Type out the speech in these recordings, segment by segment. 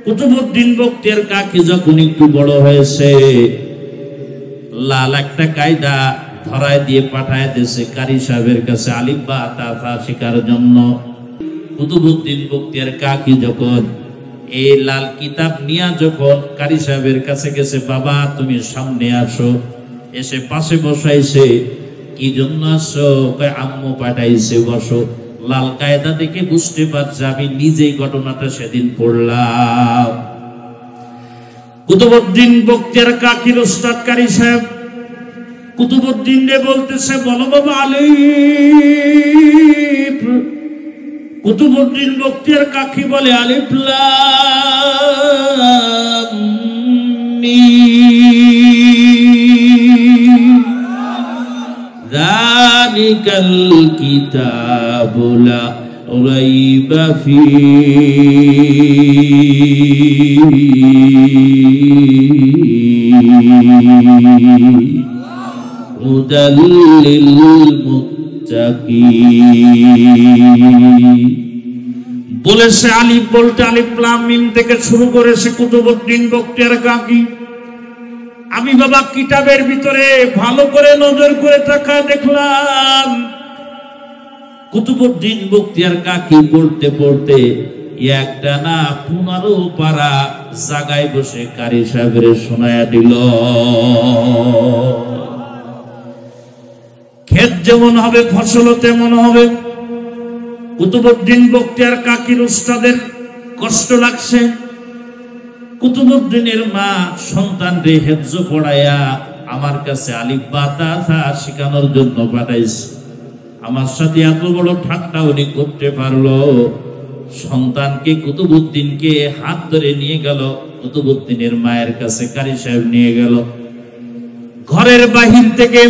কুতুবউদ্দিন বখতিয়ার কাকি যখন একটু বড় হয়েছে, লাল একটা কায়দা ধরায় দিয়ে পাঠায় দিয়েছে কারি সাহেবের কাছে আলিফ বা তা শেখার জন্য। কুতুবউদ্দিন বখতিয়ার কাকি যখন এই লাল কিতাব নিয়ে যখন কারি সাহেবের কাছে গেছে, বাবা তুমি সামনে আসো, এসে পাশে বসাইছে। কি জন্য আসো? আম্মু পাঠাইছে, বসো। লাল কায়দা দেখে বুঝতে পারছে আমি নিজেই ঘটনাটা সেদিন পড়লাম। কুতুবউদ্দিন বখতিয়ার কাকির উস্তাদ কারি সাহেব কুতুবউদ্দিন রে বলতেছে, বলো বাবা আলিফ। কুতুবউদ্দিন বখতিয়ার কাকি বলে আলিফ লাম মিম যালিকাল কিতাবু লা রাইবা ফীহি হুদাল লিল মুত্তাকিন। বলেছে আলিফ বলতে আলিফ লাম মিম থেকে শুরু করেছে কুতুবউদ্দিন বখতিয়ার কাকি। আমি বাবা কিতাবের ভিতরে ভালো করে নজর করে তাকায় দেখলাম কুতুবউদ্দিন বখতিয়ার কাকি পড়তে পড়তে একটা না 15 পারা জায়গায় বসে কারি সাহেবের শোনায়া দিল। ক্ষেত যেমন হবে ফসলও তেমন হবে। কুতুবউদ্দিন বখতিয়ার কাকির উস্তাদের কষ্ট লাগছে। কুতুবউদ্দিনের মা সন্তানরে হেফজ পড়াইয়া আমার কাছে আলিফ বা তা শেখানোর জন্য পাঠাইছে। আমার সাথে এত বড় ঠাট্টা উনি করতে পারলো। সন্তানকে কুতুবউদ্দিনকে হাত ধরে নিয়ে গেল কুতুবউদ্দিনের মায়ের কাছে, কারি সাহেব নিয়ে গেল। ঘরের বাহির থেকে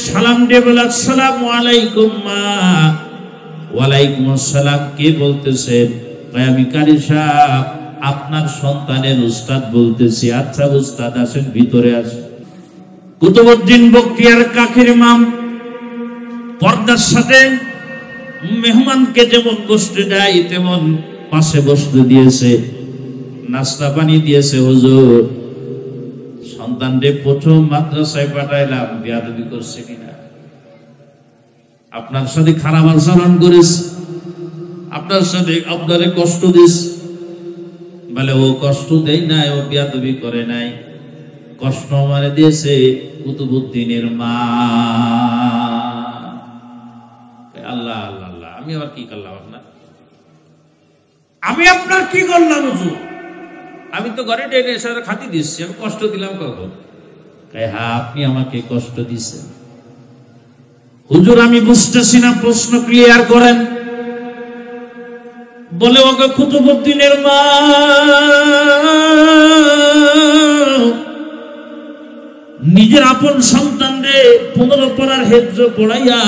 সালাম দিয়ে বলে, আসসালামু আলাইকুম মা। ওয়ালাইকুম আসসালাম। কে বলতেছেন? আমি কারি সাহেব, আপনার সন্তানের উস্তাদ বলতেছি। আচ্ছা উস্তাদ আসেন, ভিতরে আসেন। কুতুবউদ্দিন বখতিয়ার কাকির মাম পর্দার সাথে মেহমানকে যেমন বসতে দেয় তেমন পাশে বসতে দিয়েছে, নাস্তা পানি দিয়েছে। হুজুর সন্তানরে প্রথম মাদ্রাসায় পাঠাইলাম, বেয়াদবি করছে কিনা, আপনার সাথে খারাপ আচরণ করেছে, আপনার সাথে আপনারে কষ্ট দিয়েছে। বলে ও কষ্ট দেয় নাই, ও বেয়াদবি করে নাই, কষ্ট আমারে দিয়েছে কুতুবউদ্দিনের মা। আল্লাহ আল্লাহ আল্লাহ, আমি আবার কি করলাম? আপনার আমি আপনার কি করলাম হুজুর? আমি তো ঘরে ডেনে এসে খাতি দিচ্ছি, আমি কষ্ট দিলাম কখন? হ্যাঁ আপনি আমাকে কষ্ট দিচ্ছেন। হুজুর আমি বুঝতেছি না, প্রশ্ন ক্লিয়ার করেন। বলে ওকে কুতুবউদ্দিনের মা নিজের আপন সন্তানরে 15 পারার হেফজ পড়াইয়া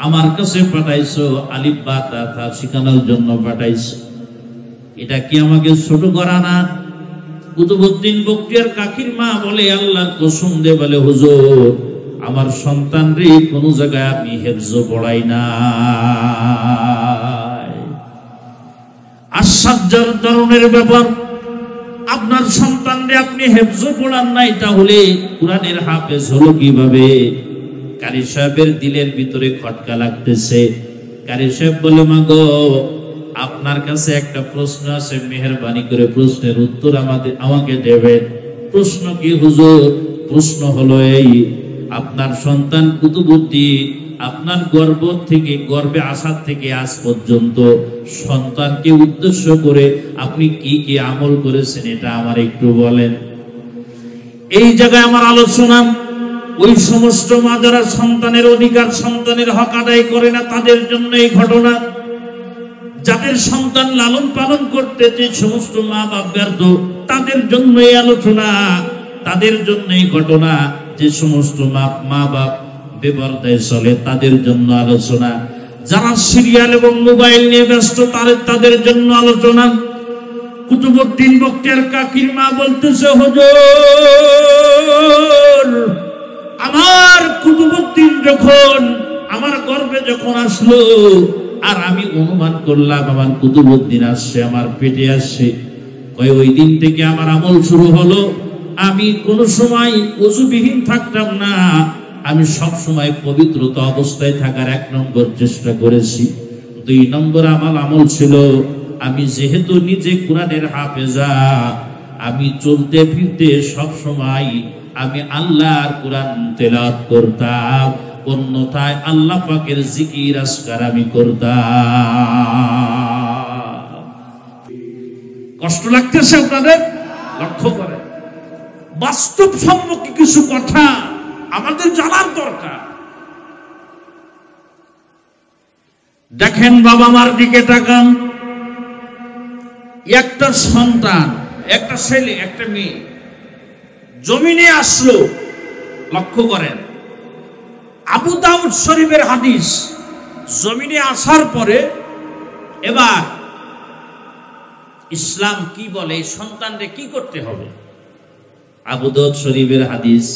আমার কাছে পাঠাইছো, আলিফ বা তা শেখানোর জন্য পাঠাইছো। এটা কি আমাকে ছোট করা না? কুতুবউদ্দিন বখতিয়ার কাকির মা বলে, আল্লাহর কসম দিয়ে বলে, হুজুর আমার সন্তানরে কোন জায়গায় আমি হেফজ পড়াই না। আশ্চর্যের ধরনের ব্যাপার, আপনার সন্তানরে আপনি হেফজ পড়ান নাই, তাহলে কোরআনের হাফেজ হলো কিভাবে? কারি সাহেবের দিলের ভিতরে খটকা লাগতেছে। কারি সাহেব বলে, মা গো আপনার কাছে একটা প্রশ্ন আছে, মেহেরবানি করে প্রশ্নের উত্তর আমাকে দেবেন। প্রশ্ন কি হুজুর? প্রশ্ন হলো এই, আপনার সন্তান কুতুবউদ্দিন আপনার গর্ভে আসার থেকে আজ পর্যন্ত সন্তানকে উদ্দেশ্য করে আপনি কি কি আমল করেছেন, এটা আমার একটু বলেন। এই জায়গায় আমার আলোচনা ওই সমস্ত মা যারা সন্তানের অধিকার, সন্তানের হক আদায় করে না, তাদের জন্য এই ঘটনা। যাদের সন্তান লালন পালন করতে যে সমস্ত মা বাপ ব্যর্থ, তাদের জন্য এই আলোচনা, তাদের জন্য এই ঘটনা। যে সমস্ত মা বাপ বেপরদায় চলে, তাদের জন্য আলোচনা। যারা সিরিয়াল এবং মোবাইল নিয়ে ব্যস্ত, তাদের জন্য আলোচনা। কুতুবউদ্দিন বখতিয়ার কাকির মা বলতেছে, হুজুর আমার কুতুবউদ্দিন যখন আমার গর্ভে যখন আসলো, আর আমি অনুমান করলাম আমার কুতুবউদ্দিন আসছে, আমার পেটে আসছে, ওই দিন থেকে আমার আমল শুরু হলো। আমি কোনো সময় ওযুবিহীন থাকতাম না, আমি সব সময় পবিত্রতা অবস্থায় থাকার 1 নম্বর চেষ্টা করেছি। 2 নম্বর আমার আমল ছিল, আমি যেহেতু নিজে কোরআনের হাফেজা, আমি চলতে ফিরতে সব সময় আমি আল্লাহর কোরআন তেলাওয়াত করতাম, অন্যথায় আল্লাহ পাকের জিকির আজকার আমি করতাম। কষ্ট লাগতেছে আপনাদের? লক্ষ্য করেন, বাস্তবসম্মত কিছু কথা আমাদের জানার দরকার। দেখেন, বাবা মার দিকে তাকান। একটা সন্তান, একটা ছেলে একটা মেয়ে জমিনে আসলো। লক্ষ্য করেন, আবু দাউদ শরীফের হাদিস, জমিনে আসার পরে এবার ইসলাম কি বলে, সন্তানকে কি করতে হবে। আবু দাউদ শরীফের হাদিস,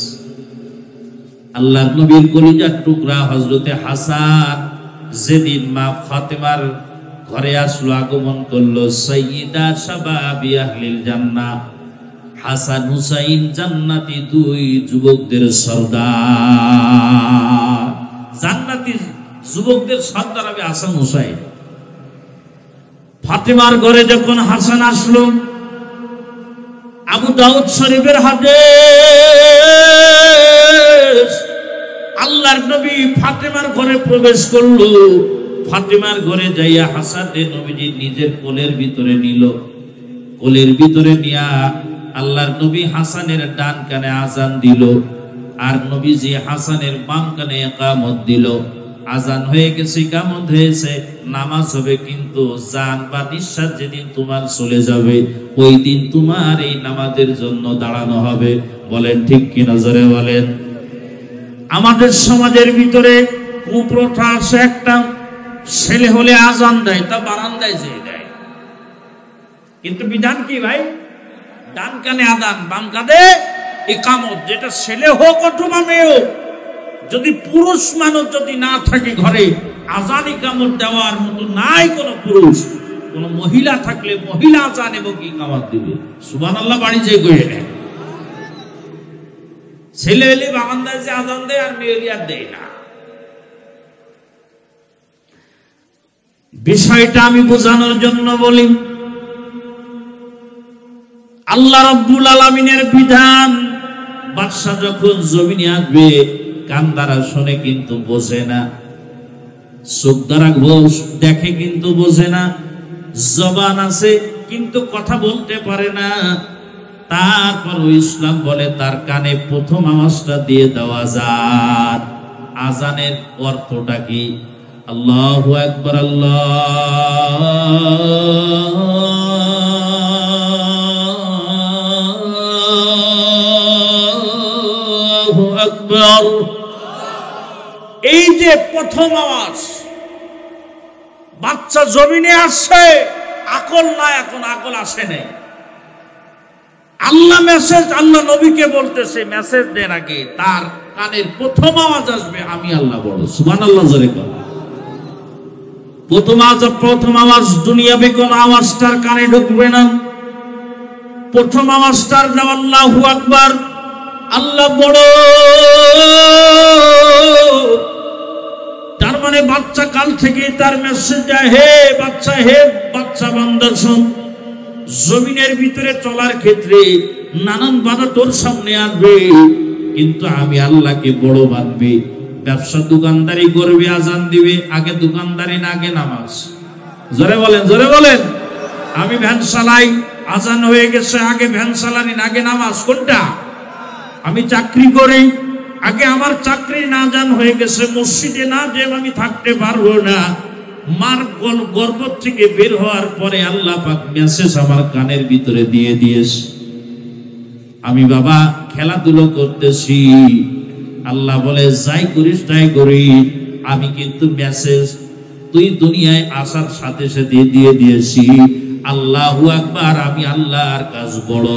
আল্লাহর নবীর কলিজার টুকরা হযরতে হাসান যেদিন মা ফাতেমার ঘরে আসলো, আগমন করলো, সাইয়্যিদা শাবাবি আহলিল জান্নাহ, হাসান হুসাইন জান্নাতি 2 যুবকদের সর্দার। জান্নাতি যুবকদের সর্দার হবে হাসান হুসাইন। ফাতেমার ঘরে যখন হাসান আসলো, আবু দাউদ শরীফের হাদিস, আল্লাহর নবী ফাতেমার ঘরে প্রবেশ করলো। ফাতেমার ঘরে যাইয়া হাসানের নবীজি নিজের কোলের ভিতরে নিল। কোলের ভিতরে নিয়া আল্লাহর নবী হাসানের ডান কানে আজান দিল, আর নবীজি হাসানের বাম কানে ইকামত দিল। আজান হয়ে গেছে, ইকামত হয়েছে, নামাজ হবে। কিন্তু জান বা নিঃশ্বাস যেদিন তোমার চলে যাবে, ওই দিন তোমার এই নামাজের জন্য দাঁড়ানো হবে। বলেন ঠিক কি নজরে বলেন। আমাদের সমাজের ভিতরে কুপ্রথা আছে একটা, ছেলে হলে আজান দেয়, তা বারান্দায় যেয়ে দেয়। কিন্তু বিধান কি ভাই? ডান কানে আজান, বাম কানে ইকামত। যেটা ছেলে হোক অথবা মেয়ে হোক, যদি পুরুষ মানুষ যদি না থাকে ঘরে, আজান ইকামত দেওয়ার মতো নাই কোনো পুরুষ, কোন মহিলা থাকলে মহিলা আজান এবং ইকামত দিবে। সুবহানাল্লাহ বাড়ি যেয়ে কয়ে নেয়। ছেলে হলে বারান্দায় যে আজান দেয়, আর মেয়ে হলে আর দেয় না। বিষয়টা আমি বোঝানোর জন্য বলি, আল্লাহ রাব্বুল আলামিনের বিধান বাদশা যখন জমিনে আসবে, কান দ্বারা শুনে কিন্তু বোঝে না, চোখ দ্বারা দেখে কিন্তু বোঝে না, জবান আছে কিন্তু কথা বলতে পারে না। তারপর ইসলাম বলে তার কানে প্রথম আওয়াজটা দিয়ে দেওয়া আজান। আজানের অর্থটা কি? আল্লাহু আকবার, আল্লাহু আকবার। এই যে প্রথম আওয়াজ, বাচ্চা জমিনে আসছে, আকল নাই, এখন আকল আসে নাই। আল্লাহ মেসেজ, আল্লাহ নবীকে বলতেছে, মেসেজ দেন আগে তার কানের প্রথম আওয়াজ আসবে আমি আল্লাহ বড়। সুবহানাল্লাহ জোরে কর। প্রথম আওয়াজ দুনিয়াবি কোন আওয়াজ তার কানে ঢুকবে না। প্রথম আওয়াজটার নাম আল্লাহু আকবার, আল্লাহ বড়। তার মানে বাচ্চা কাল থেকে তার মেসেজ যায়, হে বাচ্চা, হে বাচ্চা বান্দা শোন, জমিনের ভিতরে চলার ক্ষেত্রে নানান বাধা তোর সামনে আসবে, কিন্তু আমি আল্লাহকে বড় মানবি। ব্যবসা দোকানদারি করবি, আজান দিবে, আগে দোকানদারি না আগে নামাজ? জোরে বলেন, জোরে বলেন। আমি ভ্যান চালাই, আজান হয়ে গেছে, আগে ভ্যান চালানি না আগে নামাজ? কোনটা? আমি চাকরি করি, আগে আমার চাকরি না আজান হয়ে গেছে, মসজিদে না যে আমি থাকতে পারবো না। মার গর্ভ থেকে বের হওয়ার পরে আল্লাহ পাক মেসেজ আমার কানের ভিতরে দিয়ে দিয়েছে। আমি বাবা খেলাধুলো করতেছি, আল্লাহ বলে যাই করিস তাই করি, আমি কিন্তু মেসেজ তুই দুনিয়ায় আসার সাথে সাথে দিয়ে দিয়েছি। আল্লাহু আকবার, আমি আল্লাহর কাজ বড়।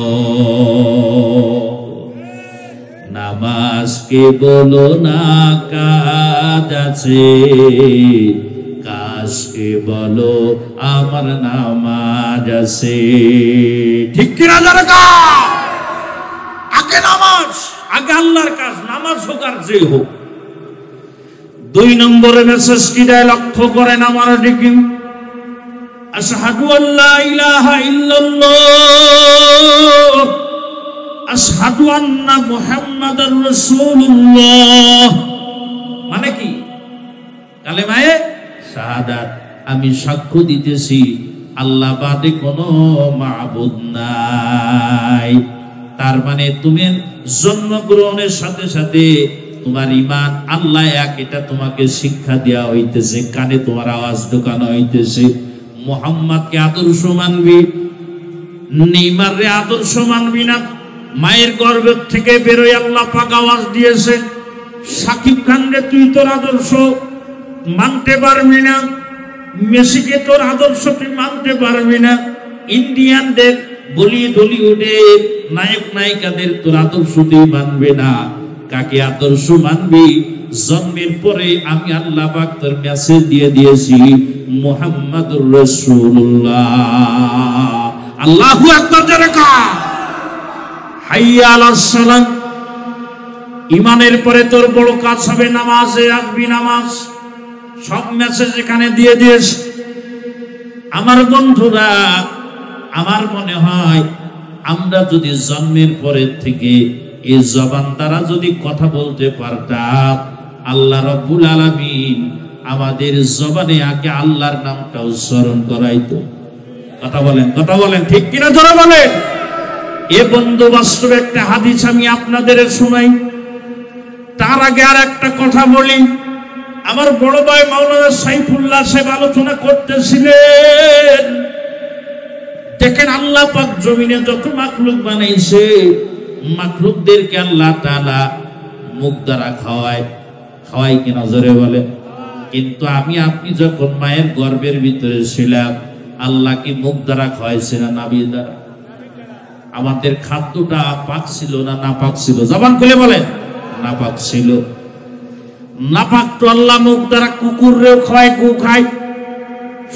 নামাজকে বলো না কাজ আছে, কাজ আজকে বলো আমার নামাজ আছে। ঠিক কিনা যারা আগে নামাজ, আগে আল্লাহর কাজ, নামাজ হোক আর যে হোক। 2 নম্বরে মেসেজ কি দেয় লক্ষ্য করেন আমার দিকে। আশহাদু আল্লা ইলাহা ইল্লাল্লাহ আশহাদু আন্না মুহাম্মাদার রাসূলুল্লাহ। মানে কি? কালেমায়ে শাহাদাত, আমি সাক্ষ্য দিতেছি আল্লাহ বাদে কোনো মাবুদ নাই। তার মানে তুমি জন্মগ্রহণের সাথে সাথে তোমার ঈমান আল্লাহ এক, এটা তোমাকে শিক্ষা দেওয়া হইতেছে, কানে তোমার আওয়াজ ঢোকানো হইতেছে। মুহাম্মদকে আদর্শ মানবি, নেইমারে আদর্শ মানবি না। মায়ের গর্ভ থেকে বেরোয় আল্লাহ পাক আওয়াজ দিয়েছে, সাকিব খান রে তুই তোর আদর্শ মানতে পারবি না, মেসিকে তোর আদর্শ তুই মানতে পারবি না, ইন্ডিয়ানদের বলিউডের নায়ক নায়িকাদের তোর আদর্শ তুই মানবে না। কাকে আদর্শ মানবি? জন্মের পরে আমি আল্লাহ পাক তোর মেসেজ দিয়ে দিয়েছি মুহাম্মাদুর রাসূলুল্লাহ। আল্লাহু আকবার জোরে কও। হাইয়া আলাস সালাম। ঈমানের পরে তোর বড় কাজ হবে নামাজে আসবি, নামাজ। সব মেসেজ এখানে দিয়ে দিয়েছ। আমার বন্ধুরা, আমার মনে হয় আমরা যদি জন্মের পরের থেকে এই জবান দ্বারা যদি কথা বলতে পারতাম, আল্লাহ রাব্বুল আলামিন আমাদের জবানে আগে আল্লাহর নামটা উচ্চারণ করাইতো। কথা বলেন, কথা বলেন, ঠিক কিনা জোরে বলেন। এ বন্ধু, বাস্তবে একটা হাদিস আমি আপনাদের শোনাই। তার আগে আর একটা কথা বলি। আমার বড় ভাই মাওলানা সাইফুল্লাহ সাহেব আলোচনা করতেছিলেন, দেখেন আল্লাহ পাক জমিনে যত মাখলুক বানাইছে, মাখলুকদেরকে আল্লাহ তাআলা মুখ দ্বারা খাওয়ায় কিনা জোরে বলে। কিন্তু আমি আপনি যখন মায়ের গর্ভের ভিতরে ছিলাম, আল্লাহ কি মুখ দ্বারা খাওয়াইছে না নাভি দ্বারা? আমাদের খাদ্যটা পাক ছিল না নাপাক ছিল? জবান খুলে বলেন। নাপাক ছিল। নাপাক তো আল্লাহ মুখ দ্বারা, কুকুররেও খাওয়ায়, গু খায়,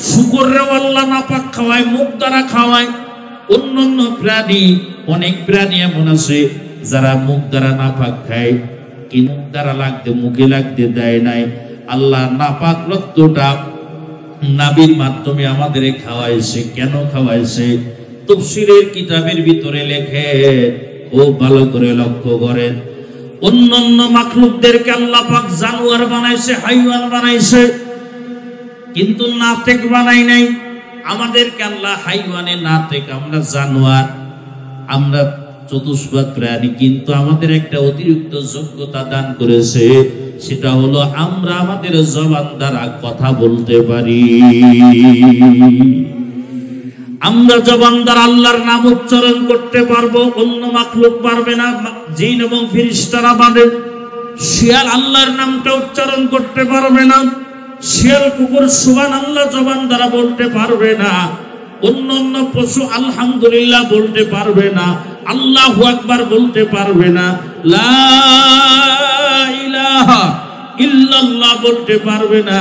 শুকরেও আল্লাহ নাপাক খাওয়ায়, মুখ দ্বারা খাওয়ায়। অন্যান্য প্রাণী, অনেক প্রাণী এমন আছে যারা মুখ দ্বারা নাপাক খায়, কি মুখ দ্বারা লাগতে, মুখে লাগতে দেয় নাই। আল্লাহ নাপাক রক্তটা নাভির মাধ্যমে আমাদের খাওয়াইছে। কেন খাওয়াইছে? তাফসীরের কিতাবের ভিতরে লেখে, খুব ভালো করে লক্ষ্য করেন। অন্যান্য মাখলুকদেরকে আল্লাহ পাক জানোয়ার বানাইছে, হাইওয়ান বানাইছে, কিন্তু নাতেক বানাই নাই। আমাদেরকে আল্লাহ হাইওয়ানে নাতেক, আমরা জানোয়ার, আমরা চতুষ্পাদ প্রাণী, কিন্তু আমাদের একটা অতিরিক্ত যোগ্যতা দান করেছে, সেটা হলো আমরা আমাদের জবান দ্বারা কথা বলতে পারি। আমরা জবান দ্বারা আল্লাহর নাম উচ্চারণ করতে পারবো, অন্য মাখলুক পারবে না। জিন এবং ফেরেশতারা বাদে শিয়াল আল্লাহর নামটা উচ্চারণ করতে পারবে না। শিয়াল, কুকুর সুবহানাল্লাহ জবান দ্বারা বলতে পারবে না। অন্যান্য পশু আলহামদুলিল্লাহ বলতে পারবে না, আল্লাহু আকবার বলতে পারবে না, লা ইলাহা ইল্লাল্লাহ বলতে পারবে না।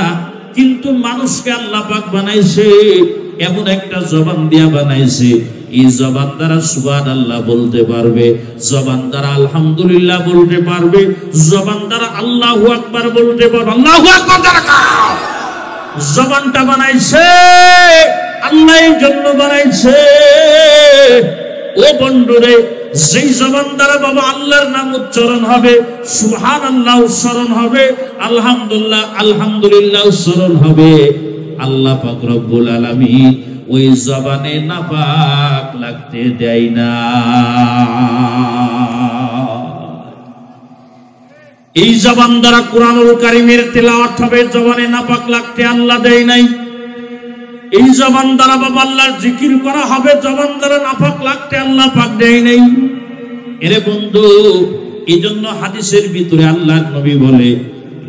কিন্তু মানুষকে আল্লাহ পাক বানাইছে, এমন একটা জবান দিয়া বানাইছে, এই জবান দ্বারা সুবহানাল্লাহ বলতে পারবে, জবান দ্বারা আলহামদুলিল্লাহ বলতে পারবে, জবান দ্বারা আল্লাহু আকবার বলতে পারবে। আল্লাহু আকবার দ্বারা জবানটা বানাইছে আল্লাহ, এর জন্য বানাইছে। ও বন্ধুরে, যেই জবান দ্বারা বাবা আল্লাহর নাম উচ্চারণ হবে, সুবহানাল্লাহ উচ্চারণ হবে, আলহামদুলিল্লাহ উচ্চারণ হবে, আল্লাহ পাক রব্বুল আলামিন ওই জবানে নাপাক লাগতে দেয় না। এই জবান দ্বারা কুরআনুল কারীমের তেলাওয়াত হবে, জবানে নাপাক লাগতে আল্লাহ দেয় নাই। এই জবান দ্বারা বাবা আল্লাহর জিকির করা হবে, জবান দ্বারা নাপাক লাগতে আল্লাহ পাক দেয় নাই। এরে বন্ধু, এই জন্য হাদিসের ভিতরে আল্লাহর নবী বলে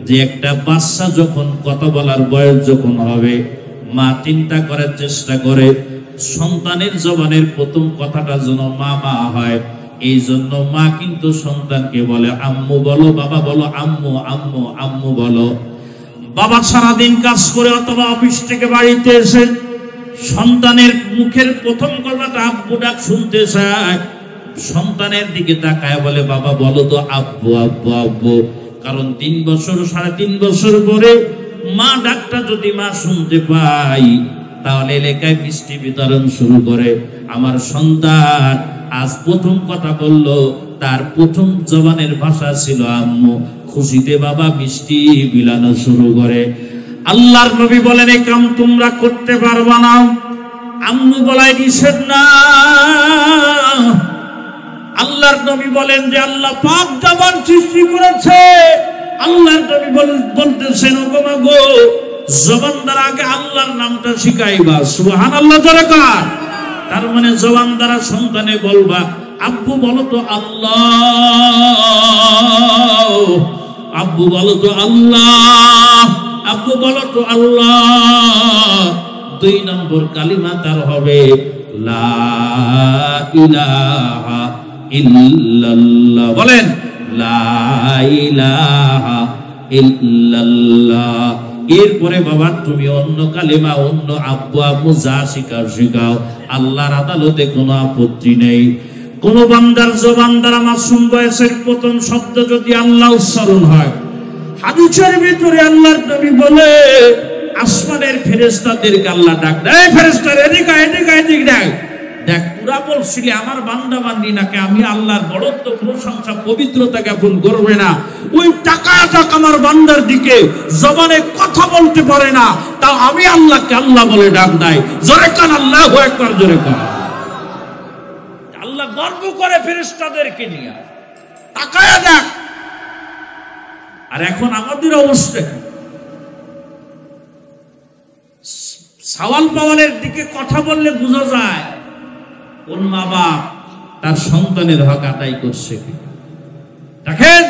যে একটা বাচ্চা যখন কথা বলার বয়স যখন হবে, মা চিন্তা করার চেষ্টা করে সন্তানের জবানের প্রথম কথাটা যেন মা মা হয়। এই জন্য মা কিন্তু সন্তানকে বলে আম্মু বলো, বাবা বলো, আম্মু আম্মু আম্মু বলো। বাবা সারাদিন কাজ করে অথবা অফিস থেকে বাড়িতে এসে সন্তানের মুখের প্রথম কথাটা আব্বু ডাক শুনতে চায়, সন্তানের দিকে তাকায় বলে বাবা বলো তো আব্বু আব্বু আব্বু। কারণ 3 বছর 3.5 বছর পরে মা ডাকটা যদি মা শুনতে পাই তাহলে এলাকায় মিষ্টি বিতরণ শুরু করে। আমার সন্তান আজ প্রথম কথা বলল, তার প্রথম জবানের ভাষা ছিল আম্মু। খুশিতে বাবা মিষ্টি বিলানো শুরু করে। আল্লাহর নবী বলেন এই কাম তোমরা করতে পারবা না। আম্মু বলাই নিষেধ না। আল্লাহর নবী বলেন যে আল্লাহ পাক জবান সৃষ্টি করেছে। আল্লাহর নবী বলতেছেন ওগো মাগো জবান দ্বারা আগে আল্লাহর নামটা শিখাইবা। সুবহানাল্লাহ জোরে কর। তার মানে জবান দ্বারা সন্তানে বলবা আব্বু বলো তো আল্লাহ, আব্বু বলো তো আল্লাহ, আব্বু বলো তো আল্লাহ। 2 নম্বর কালিমা তার হবে লা ইলাহা ইল্লাল্লাহ। বলেন লা ইলাহা ইল্লাল্লাহ। এরপরে বাবা তুমি অন্য কালিমা অন্য আব্বু আব্বু যা শিখাও শিখাও, আল্লাহর আদালতে কোনো আপত্তি নেই। কোন বান্দার জবান দ্বারা মাসুম বয়সের প্রথম শব্দ যদি আল্লাহ উচ্চারণ হয়, হাদিসের ভিতরে আল্লাহর নবী বলে আসমানের ফেরেশতাদেরকে আল্লাহ ডাক দেয়, ফেরেশতারা এদিকে এদিকে এদিকে ডাক। দেখ পুরা বলছিলি আমার বান্দা বান্দি নাকি আমি আল্লাহর বড়ত্ব প্রশংসা পবিত্রতা জ্ঞাপন করবে না, ওই টাকা আমার বান্দার দিকে জবানে কথা বলতে পারে না, তাও আমি আল্লাহকে আল্লাহ বলে ডাক দেয়। জোরে কান আল্লাহু আকবার, জোরে কান। আল্লাহ গর্ব করে ফেরেশতাদেরকে নিয়ে, তাকায়া দেখ। আর এখন আমাদের অবস্থা সওয়াল পাওয়ালের দিকে কথা বললে বোঝা যায় কোন মা বাপ তার সন্তানের হক আদায় করছে। দেখেন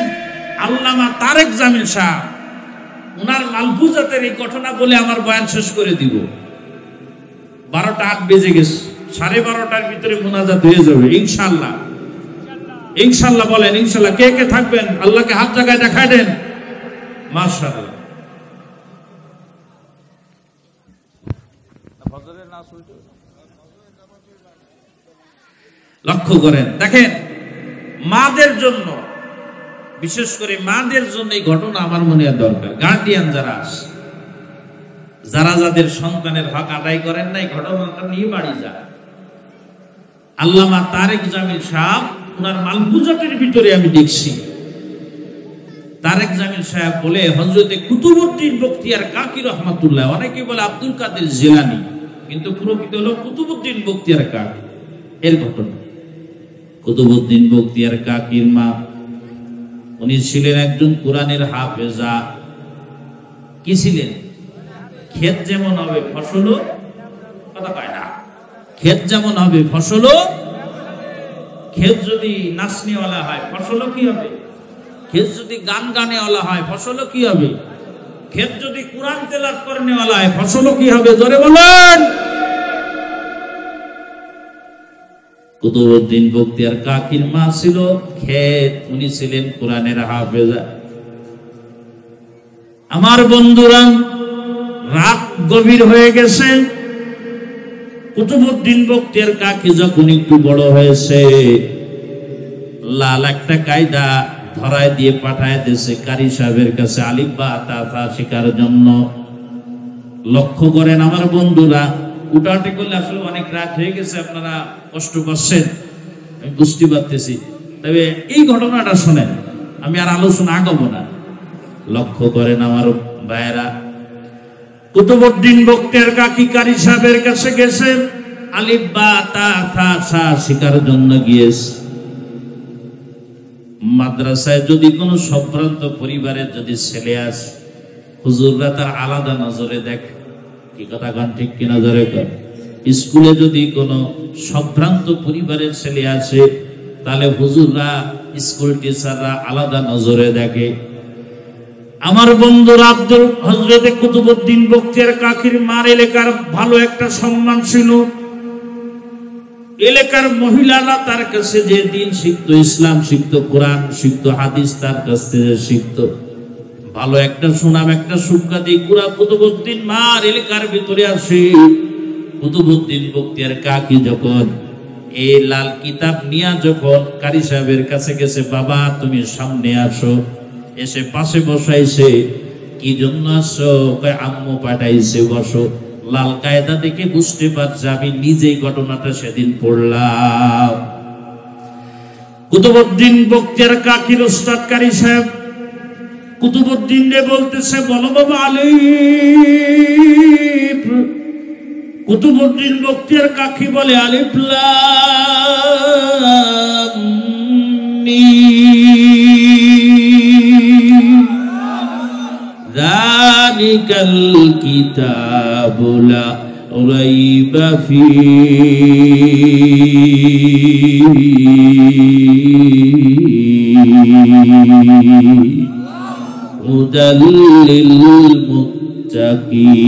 আল্লামা তারেক জামিল সাহেব উনার মালফুজাতের এই ঘটনা বলে আমার বয়ান শেষ করে দিব। 12টা 8 বেজে গেছে, 12:30টার ভিতরে মুনাজাত হয়ে যাবে ইনশাআল্লাহ। ইনশাআল্লাহ বলেন ইনশাআল্লাহ। কে কে থাকবেন আল্লাহকে হাত জায়গায় দেখায় দেন। মাশাআল্লাহ। লক্ষ্য করেন, দেখেন মাদের জন্য, বিশেষ করে মাদের জন্য এই ঘটনা আমার মনে হয় দরকার। গার্ডিয়ান যারা আছে, যারা যাদের সন্তানের হক আদায় করেন না, এই ঘটনাটা নিয়ে বাড়ি যায়। আল্লামা তারেক জামিল সাহেব ওনার মালফুজাতের ভিতরে আমি দেখছি, তারেক জামিল সাহেব বলে হযরতে কুতুবউদ্দিন বখতিয়ার কাকি রহমাতুল্লাহ, অনেকে বলে আব্দুল কাদের জিলানী, কিন্তু প্রকৃত হলো কুতুবউদ্দিন বখতিয়ার কাকি। এর ঘটনা কুতুবউদ্দিন বখতিয়ার কাকির মা, উনি ছিলেন একজন কোরআনের হাফেজা। কি ছিলেন? ক্ষেত যেমন হবে ফসলও, কথা কয় না, ক্ষেত যেমন হবে ফসলও, ক্ষেত যদি নাচনিওয়ালা হয় ফসলও কি হবে, ক্ষেত যদি গান গানেওয়ালা হয় ফসলও কি হবে, ক্ষেত যদি কোরআন তেলাওয়াত করেনেওয়ালা হয় ফসলও কি হবে, জোরে বলেন। কুতুবউদ্দিন বখতিয়ার কাকির মা ছিল ক্ষেত, উনি ছিলেন কোরআনের হাফেজা। আমার বন্ধুরা রাত গভীর হয়ে গেছে। কুতুবউদ্দিন বখতিয়ার কাকি যখন একটু বড় হয়েছে, লাল একটা কায়দা ধরায় দিয়ে পাঠায় দিয়েছে কারি সাহেবের কাছে আলিফ বা তা শেখার জন্য। লক্ষ্য করেন আমার বন্ধুরা, উঠাউটি করলে আসলে অনেক রাত হয়ে গেছে, আপনারা কষ্ট করছেন আমি বুঝতে পারতেছি। তবে এই ঘটনাটা শোনেন, আমি আর আলোচনা আগাবো না। লক্ষ্য করেন আমার ভাইয়েরা, কুতুবউদ্দিন বখতিয়ার কাকি কারি সাহেবের কাছে গেছে, আলিফ বা তা শেখার জন্য গিয়েছে। মাদ্রাসায় যদি কোনো সম্ভ্রান্ত পরিবারের যদি ছেলে আসে, হুজুররা তার আলাদা নজরে দেখে। কি কথা গান ঠিক কি নজরে কর। স্কুলে যদি কোনো সম্ভ্রান্ত পরিবারের ছেলে আসে, তাহলে হুজুররা স্কুল টিচাররা আলাদা নজরে দেখে। আমার বন্ধুরা, আব্দুল হযরতে কুতুবউদ্দিন বখতিয়ার কাকির মার এলাকার ভালো একটা সম্মান ছিল। এলাকার মহিলারা তার কাছে যে দিন শিখতো, ইসলাম শিখতো, কোরআন শিখতো, হাদিস তার কাছ থেকে শিখতো। ভালো একটা সুনাম, একটা সুখ্যাতি পুরা কুতুবউদ্দিন মার এলাকার ভিতরে আসে। কুতুবউদ্দিন বখতিয়ার কাকি যখন এই লাল কিতাব নিয়ে যখন কারি সাহেবের কাছে গেছে, বাবা তুমি সামনে আসো, এসে পাশে বসাইছে। কি জন্য আসো? আম্মু পাঠাইছে, বসো। লাল কায়দা দেখে বুঝতে পারছে আমি নিজেই ঘটনাটা সেদিন পড়লাম। কুতুবউদ্দিন বখতিয়ার কাকির উস্তাদ কারি সাহেব কুতুবউদ্দিন রে বলতেছে, বলো বাবা আলিফ। কুতুবউদ্দিন বখতিয়ার কাকি বলে আলিফ লাম মিম যালিকাল কিতাবু লা রাইবা ফীহি হুদাল লিল মুত্তাকিন।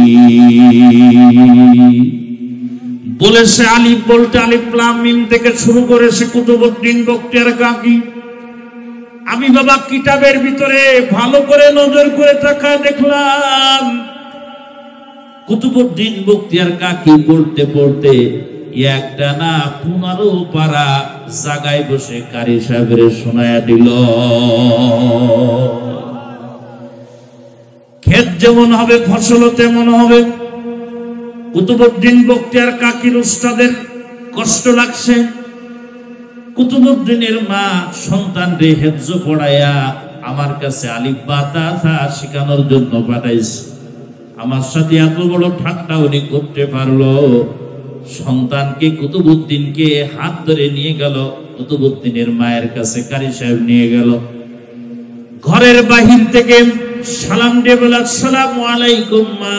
বলেছে আলিফ বলতে আলিফ লাম মিম থেকে শুরু করেছে কুতুবউদ্দিন বখতিয়ার কাকি। আমি বাবা কিতাবের ভিতরে ভালো করে নজর করে তাকায় দেখলাম কুতুবউদ্দিন বখতিয়ার কাকি পড়তে পড়তে একটা না 15 পারা জায়গায় বসে কারি সাহেবের শোনায়া দিল। ক্ষেত যেমন হবে ফসলও তেমন হবে। কুতুবউদ্দিন বখতিয়ার কাকির উস্তাদের কষ্ট লাগছে। কুতুবউদ্দিনের মা সন্তান রে হেফজ পড়াইয়া আমার কাছে আলিফ বা তা শেখানোর জন্য পাঠাইছে। আমার সাথে এত বড় ঠাট্টা উনি করতে পারলো। সন্তানকে কুতুবউদ্দিনকে হাত ধরে নিয়ে গেল, কুতুবউদ্দিনের মায়ের কাছে কারি সাহেব নিয়ে গেল। ঘরের বাহির থেকে সালাম দিয়ে বলে, আসসালামু আলাইকুম মা।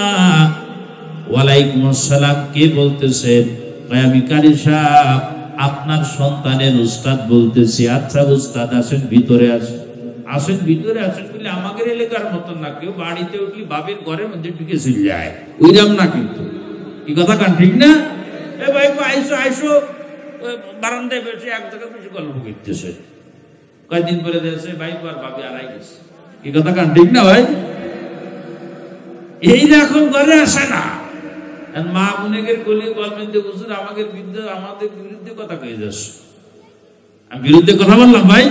ওয়ালাইকুম আসসালাম। কে বলতেছেন? আমি কারি সাহেব আপনার সন্তানের উস্তাদ বলতেছি। আচ্ছা উস্তাদ আসেন ভিতরে আসেন। আসেন ভিতরে আসেন বলে আমাদের এলাকার মতন না, কেউ বাড়িতে উঠলি বাবের ঘরের মধ্যে ঢুকে চলে যায়, ওইরকম না। কিন্তু এই কথা কান ঠিক না? এ ভাই আইসো আইসো, বারান্দায় বসে এক জায়গায় বসে গল্প করতেছে। কয়েকদিন পরে দেখছে ভাই আর ভাবি আড়াই গেছে। এই কথা কান ঠিক না ভাই? এই এখন ঘরে আসে না। মা বোনেদের গলি গল্পের হুজুর আমাদের বিরুদ্ধে কথা কয়ে যাচ্ছে। আমি বিরুদ্ধে কথা বললাম ভাই?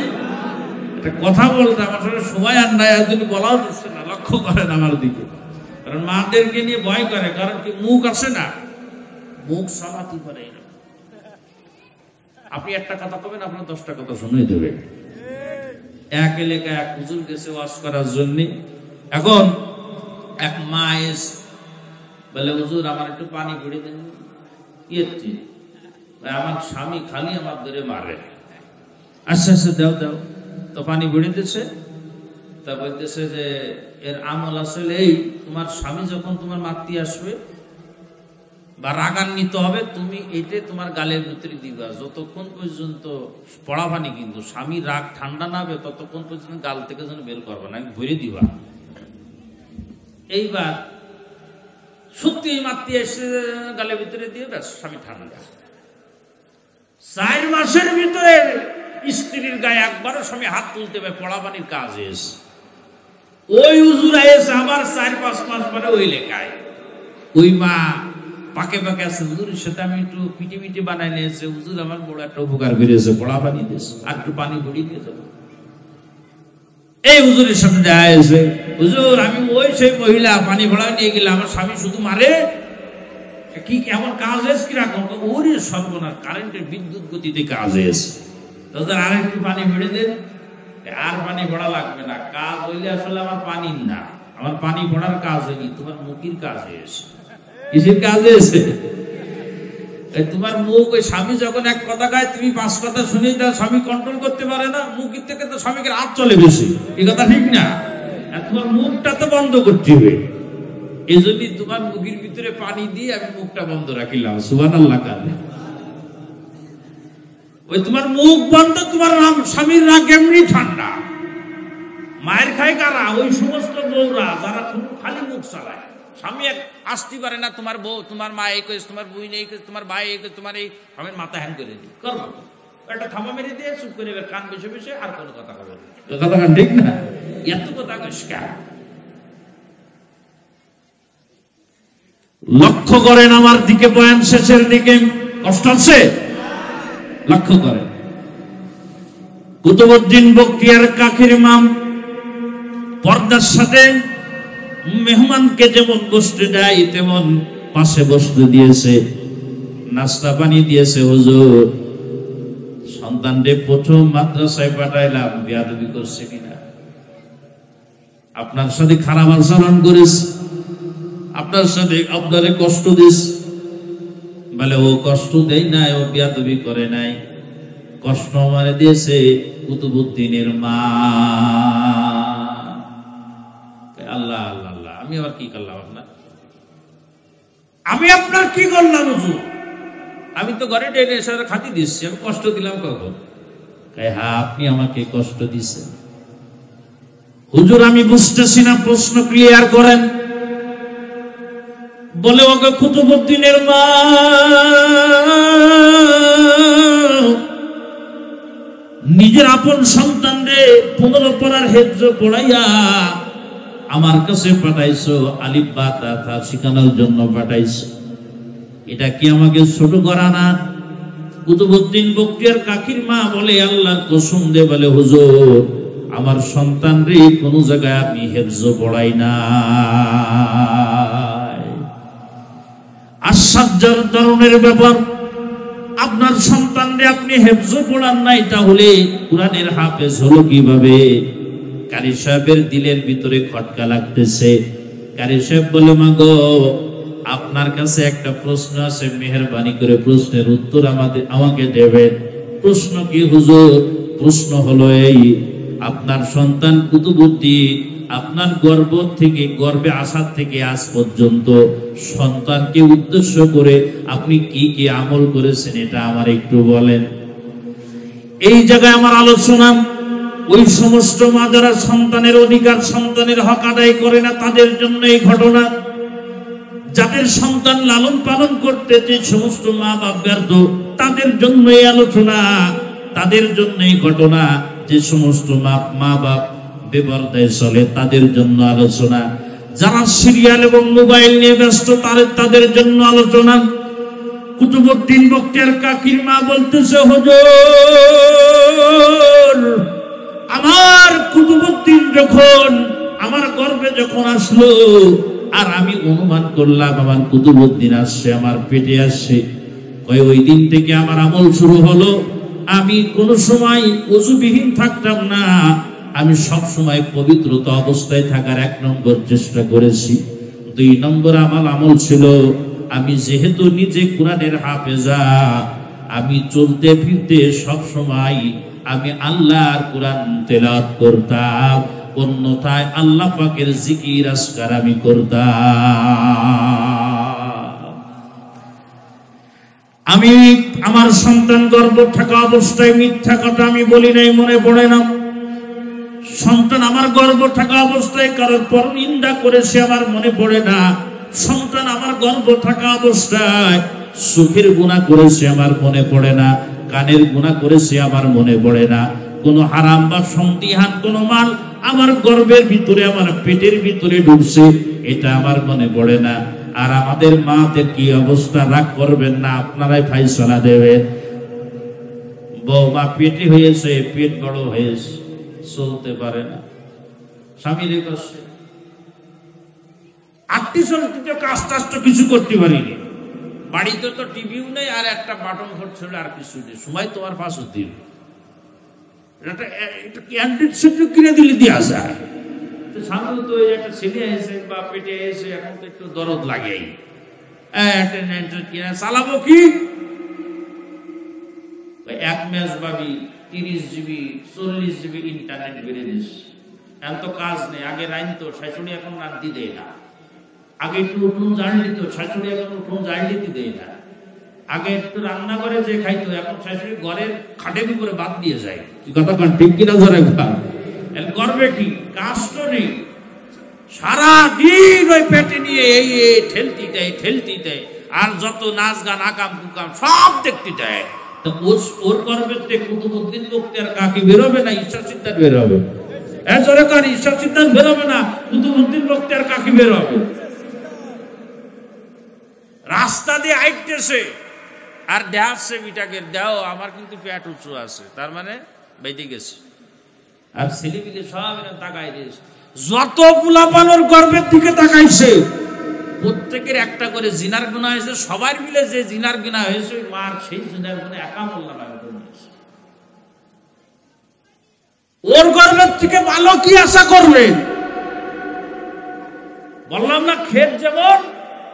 একটা কথা বলতে আমার সাথে সময় আর নাই, একদিন বলাও যাচ্ছে না। লক্ষ্য করেন আমার দিকে, কারণ মাদেরকে নিয়ে ভয় করে। কারণ কি মুখ আসে না, মুখ সালাতি করে। আপনি একটা কথা কবেন, আপনার 10টা কথা শুনে দেবে। এক এলাকায় এক হুজুর গেছে ওয়াজ করার জন্য। এখন এক মা এসে বলে, হুজুর আমার একটু পানি ভরে দেন। কি আমার স্বামী খালি আমার ধরে মারে। আচ্ছা আচ্ছা দাও দাও। তো পানি ভরে দিচ্ছে। তা বলতেছে যে এর আমল আসলে এই, তোমার স্বামী যখন তোমার মারতে আসবে বা রাগান্বিত হবে, তুমি এটা তোমার গালের ভিতরে দিবা। যতক্ষণ পর্যন্ত পড়া পানি, কিন্তু স্বামী রাগ ঠান্ডা না হবে ততক্ষণ পর্যন্ত গাল থেকে যেন বের করবা না, ভরে দিবা। এইবার সত্যি মারতে এসে গালের ভিতরে দিয়ে ব্যাস স্বামী ঠান্ডা। 4 মাসের ভিতরে স্ত্রীর গায়ে একবারও স্বামী হাত তুলতে পারে, পড়া পানির কাজ এসে। ওই হুজুর এসে আবার 4-5 মাস পরে ওই লেখায় ওই মা পাকে পাকে আছে, হুজুরের সাথে আমি একটু পিটি পিটি বানাই নিয়েছে, হুজুর আমার বড় একটা উপকার করেছে, পড়া পানি দিয়েছে, আর একটু পানি ভরিয়ে দিয়ে যাবো। এই হুজুরের সাথে দেখা হয়েছে, হুজুর আমি ওই সেই মহিলা পানি ভরা নিয়ে গেলাম, আমার স্বামী শুধু মারে। কি এমন কাজ হয়েছে কিরকম? ওরে সর্বনাশ, কারেন্টের বিদ্যুৎ গতিতে কাজ হয়েছে। তাদের আর একটু পানি ভরে দেন। আর পানি ভরা লাগবে না, কাজ হইলে আসলে আমার পানি না, আমার পানি ভরার কাজ হয়নি, তোমার মুখের কাজ হয়েছে। কিসের কাজ হয়েছে? তোমার মুখ। ওই স্বামী যখন এক কথা গায়, তুমি 5 কথা শুনে দাও, স্বামী কন্ট্রোল করতে পারে না, মুখের থেকে তো স্বামীকে হাত চলে বেশি। এই কথা ঠিক না? তোমার মুখটা তো বন্ধ করতে হবে। এই জন্যই তোমার মুখের ভিতরে পানি দিয়ে আমি মুখটা বন্ধ রাখিলাম। সুবহানাল্লাহ। ওই তোমার মুখ বন্ধ, তোমার স্বামীর রাগ এমনি ঠান্ডা। মায়ের খায় কারা? ওই সমস্ত বউরা যারা খালি মুখ চালায়। স্বামী এক আসতে পারে না, তোমার বউ, তোমার মা এই করেছে, তোমার বই নেই, তোমার ভাই এই করেছে, তোমার এই স্বামীর মাথা হ্যাং করে দিই করবো, একটা থামা মেরে দিয়ে চুপ করে কান বেছে বেছে আর কোনো কথা হবে। কথা ঠিক না? এত কথা কইস কেন? লক্ষ্য করেন আমার দিকে, বয়ান শেষের দিকে। কষ্ট আছে? লক্ষ্য করেন। কুতুবউদ্দিন বখতিয়ার কাকির ইমাম পর্দার সাথে মেহমানকে যেমন বসতে দেয় তেমন পাশে বসতে দিয়েছে, নাস্তা পানি দিয়েছে। হুজুর, সন্তানকে প্রথম মাদ্রাসায় পাঠাইলাম, বেয়াদবি করছে কিনা, আপনার সাথে খারাপ আচরণ করেছে, আপনার সাথে আপনারে কষ্ট দিস? বলে ও কষ্ট দেয় নাই, ও বেয়াদবি করে নাই, কষ্ট আমারে দিয়েছে কুতুবউদ্দিনের মা। আল্লাহ আল্লাহ আল্লাহ, আমি আবার কি করলাম আপনার? আমি আপনার কি করলাম হুজুর? আমি তো ঘরে ডেনে এসে খাতি দিচ্ছি, আমি কষ্ট দিলাম কখন? হ্যাঁ, আপনি আমাকে কষ্ট দিচ্ছেন। হুজুর আমি বুঝতেছি না, প্রশ্ন ক্লিয়ার করেন। বলে ওকে কুতুবউদ্দিনের মা নিজের আপন সন্তানরে 15 পারার হেফজ পড়াইয়া আমার কাছে পাঠাইছো, আলিফ বা তা শিখানোর জন্য পাঠাইছো। এটা কি আমাকে ছোট করা না? কুতুবউদ্দিন বখতিয়ার কাকির মা বলে আল্লাহর কসম দে, বলে হুজুর আমার সন্তানরে কোন জায়গায় আমি হেফজ পড়াই না। আশ্চর্যের ধরনের ব্যাপার, আপনার সন্তানরে আপনি হেফজ পড়ান নাই, তাহলে কোরআনের হাফেজ হলো কিভাবে? কারি সাহেবের দিলের ভিতরে খটকা লাগতেছে। কারি সাহেব বলে মা গো, আপনার কাছে একটা প্রশ্ন আছে, মেহেরবানি করে প্রশ্নের উত্তর আমাকে দেবেন। প্রশ্ন কি হুজুর? প্রশ্ন হলো এই, আপনার সন্তান কুতুবউদ্দিন আপনার গর্ভে আসার থেকে আজ পর্যন্ত সন্তানকে উদ্দেশ্য করে আপনি কি কি আমল করেছেন, এটা আমার একটু বলেন। এই জায়গায় আমার আলোচনা ওই সমস্ত মা যারা সন্তানের অধিকার, সন্তানের হক আদায় করে না, তাদের জন্য এই ঘটনা। যাদের সন্তান লালন পালন করতে যে সমস্ত মা বাপ ব্যর্থ, তাদের জন্য এই আলোচনা, তাদের জন্য এই ঘটনা। যে সমস্ত মা বাপ বেপরদায় চলে, তাদের জন্য আলোচনা। যারা সিরিয়াল এবং মোবাইল নিয়ে ব্যস্ত, তাদের জন্য আলোচনা। কুতুবউদ্দিন বখতিয়ার কাকির মা বলতেছে হুজুর, আমার কুতুবউদ্দিন যখন আমার গর্ভে যখন আসলো, আর আমি অনুমান করলাম আমার কুতুবউদ্দিন আসছে, আমার পেটে আসছে, ওই দিন থেকে আমার আমল শুরু হলো। আমি কোন সময় ওযুবিহীন থাকতাম না, আমি সব সময় পবিত্রতা অবস্থায় থাকার 1 নম্বর চেষ্টা করেছি। 2 নম্বর আমার আমল ছিল, আমি যেহেতু নিজে কোরআনের হাফেজা, আমি চলতে ফিরতে সব সময় আমি আল্লাহর কোরআন তেলাওয়াত করতাম, অন্যথায় আল্লাহ পাকের জিকির আজকার আমি করতাম। আমি আমার সন্তান গর্ভে থাকা অবস্থায় মিথ্যা কথা আমি বলি নাই, মনে পড়ে না। সন্তান আমার গর্ভে থাকা অবস্থায় কারোর পরনিন্দা করেছে আমার মনে পড়ে না। সন্তান আমার গর্ভে থাকা অবস্থায় চোখের গুনাহ করেছে আমার মনে পড়ে না, কানের গুনাহ করেছে আমার মনে পড়ে না। কোনো হারাম বা সন্দিহান কোনো মাল আমার গর্ভের ভিতরে, আমার পেটের ভিতরে ঢুকছে, এটা আমার মনে পড়ে না। আর আমাদের মাদের কি অবস্থা, রাগ করবেন না, আপনারাই ফাইসালা দেবেন। বৌমা পেটে হয়েছে, পেট বড় হয়েছে, চলতে পারে না, স্বামীর কাছে আত্মীয় কাজ টাজ তো কিছু করতে পারিনি, বাড়িতে তো টিভিও নেই, আর একটা বাটন ফোন ছিল, আর কিছু নেই, সময় তোমার পাশে দিন কিনে দিলে দেওয়া যায়। সামনে তো একটা ছেলে এসে বা পেটে এসে এখন তো একটু দরদ লাগেই, চালাবো কি? 1 মাস ভাবি 30 GB 40 GB ইন্টারনেট বেড়ে দিস, এখন তো কাজ নেই। আগে রাইন তো শাশুড়ি এখন রান্তি দেয় না, আগে একটু উঠুন জানলি তো শাশুড়ি এখন উঠুন জানলিতে দেয় না। আগে একটু রান্না করে যে খাইতো, এখন শাশুড়ি ঘরের খাটের উপরে বাদ দিয়ে যায়। কথা কন ঠিক কিনা? ধরে করবে কি? কাজ তো নেই, সারাদিন ওই পেটে নিয়ে এই ঠেলতি দেয়, আর যত নাচ গান আকাম কুকাম সব দেখতে দেয়। তো ওর গর্ভে কুতুবউদ্দিন বখতিয়ার কাকি বেরোবে না, ঈশ্বর সিদ্ধান্ত বেরোবে? সরকার ঈশ্বর সিদ্ধান্ত বেরোবে না, কুতুবউদ্দিন বখতিয়ার কাকি বেরোবে। রাস্তা দিয়ে আইতেছে আর দেখাচ্ছে বিটাকে, দেও আমার কিন্তু পেট উঁচু আছে, তার মানে বেঁধে গেছে। আর ছেলেপিলে সব তাকাই দিয়েছে, যত পোলাপানোর গর্বের দিকে তাকাইছে প্রত্যেকের একটা করে জিনার গুনাহ হয়েছে। সবার মিলে যে জিনার গুনাহ হয়েছে ওই মার সেই জিনার গুনাহ একা মোল্লা লাগে। ওর গর্বের থেকে ভালো কি আশা করবে? বললাম না, ক্ষেত যেমন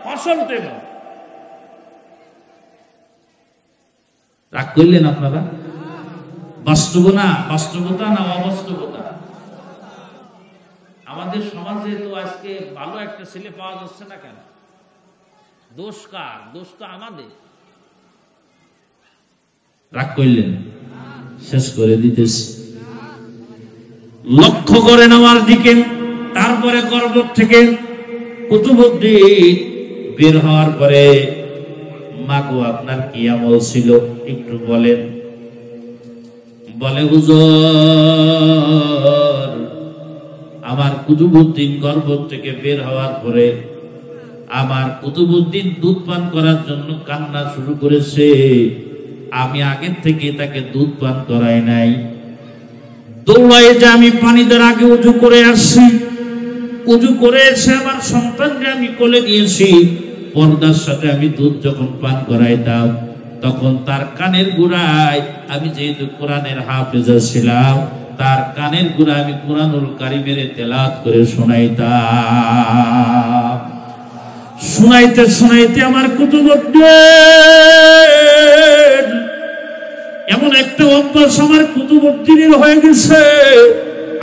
ফসল তেমন। রাগ করলেন আপনারা? বাস্তবতা না অবাস্তবতা? আমাদের সমাজে তো আজকে ভালো একটা ছেলে পাওয়া যাচ্ছে না কেন? দোষ কার? দোষ তো আমাদের। রাগ করলেন? শেষ করে দিতেছি। লক্ষ্য করেন আমার দিকে। তারপরে গর্ভ থেকে কুতুবউদ্দিন বের হওয়ার পরে, মাগো আপনার কি আমল ছিল একটু বলেন। বলে, হুজুর আমার কুতুবউদ্দিন গর্ভ থেকে বের হওয়ার পরে আমার কুতুবউদ্দিন দুধ পান করার জন্য কান্না শুরু করেছে। আমি আগের থেকে তাকে দুধ পান করাই নাই। দৌড়ায় যে আমি পানি দেওয়ার আগে উজু করে আসছি, উজু করে এসে আমার সন্তানকে আমি কোলে নিয়েছি। পর্দার সাথে আমি দুধ যখন পান করাইতাম তখন তার কানের গোড়ায়, আমি যেহেতু কোরআনের হাফেজা ছিলাম, তার কানের গোড়ায় আমি কোরআনুল কারীমের তেলাওয়াত করে শোনাইতাম। শোনাইতে শোনাইতে আমার কুতুবউদ্দিন এমন একটা অভ্যাস আমার কুতুবউদ্দিনের হয়ে গেছে।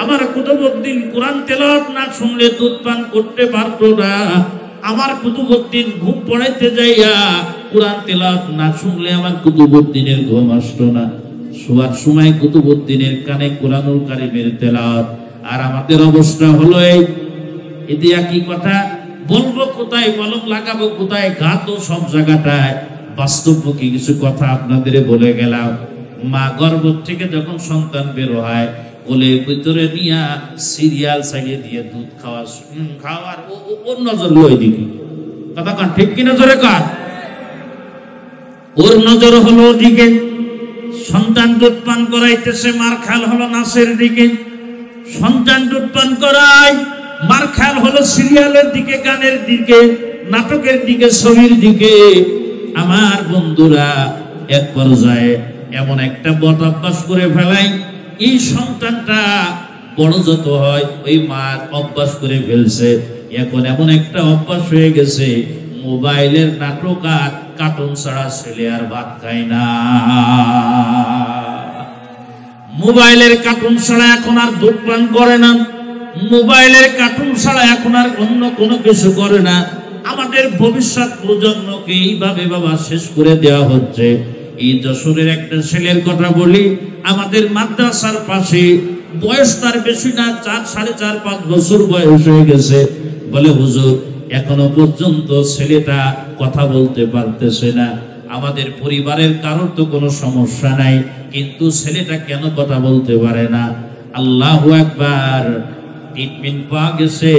আমার কুতুবউদ্দিন কোরআন তেলাওয়াত না শুনলে দুধ পান করতে পারতো না। আমার কুতুবউদ্দিন ঘুম পড়াইতে যাইয়া কোরআন তেলাওয়াত না শুনলে আমার কুতুবউদ্দিনের ঘুম আসতো না। শোয়ার সময় কুতুবউদ্দিনের কানে কোরআনুল কারীমের তেলাওয়াত। আর আমাদের অবস্থা হলো এই। এতে কি কথা বলবো, কোথায় কলম লাগাবো, কোথায় ঘাত, সব জায়গাটায় বাস্তবমুখী কিছু কথা আপনাদের বলে গেলাম। মা গর্ভ থেকে যখন সন্তান বের হয়, কোলের ভিতরে নিয়া সিরিয়াল চালিয়ে দিয়ে দুধ খাওয়ার ওর নজর লই দিকে। কথা কান ঠিক কিনা জোরে কান? ওর নজর হলো ওদিকে। সন্তান দুধ পান করাইতেছে, মার খেয়াল হলো নাচের দিকে। সন্তান দুধ পান করায়, মার খেয়াল হলো সিরিয়ালের দিকে, গানের দিকে, নাটকের দিকে, ছবির দিকে। আমার বন্ধুরা, এক পর্যায়ে এমন একটা বদ অভ্যাস করে ফেলাই, এই সন্তানটা বড় যত হয় ওই মা অভ্যাস করে ফেলছে। এখন এমন একটা অভ্যাস হয়ে গেছে, মোবাইলের নাটক আর কার্টুন ছাড়া ছেলে আর ভাত খায় না। মোবাইলের কার্টুন ছাড়া এখন আর দুধ পান করে না। মোবাইলের কার্টুন ছাড়া এখন আর অন্য কোনো কিছু করে না। আমাদের ভবিষ্যৎ প্রজন্মকে এইভাবে বাবা শেষ করে দেওয়া হচ্ছে। এই যশোরের একটা ছেলের কথা বলি, আমাদের মাদ্রাসার পাশে, বয়স তার বেশি না, 4, 4.5, 5 বছর বয়স হয়ে গেছে। বলে, হুজুর এখনো পর্যন্ত ছেলেটা কথা বলতে পারতেছে না। আমাদের পরিবারের কারোর তো কোনো সমস্যা নাই, কিন্তু ছেলেটা কেন কথা বলতে পারে না? আল্লাহু আকবার। ট্রিটমেন্ট পাওয়া গেছে।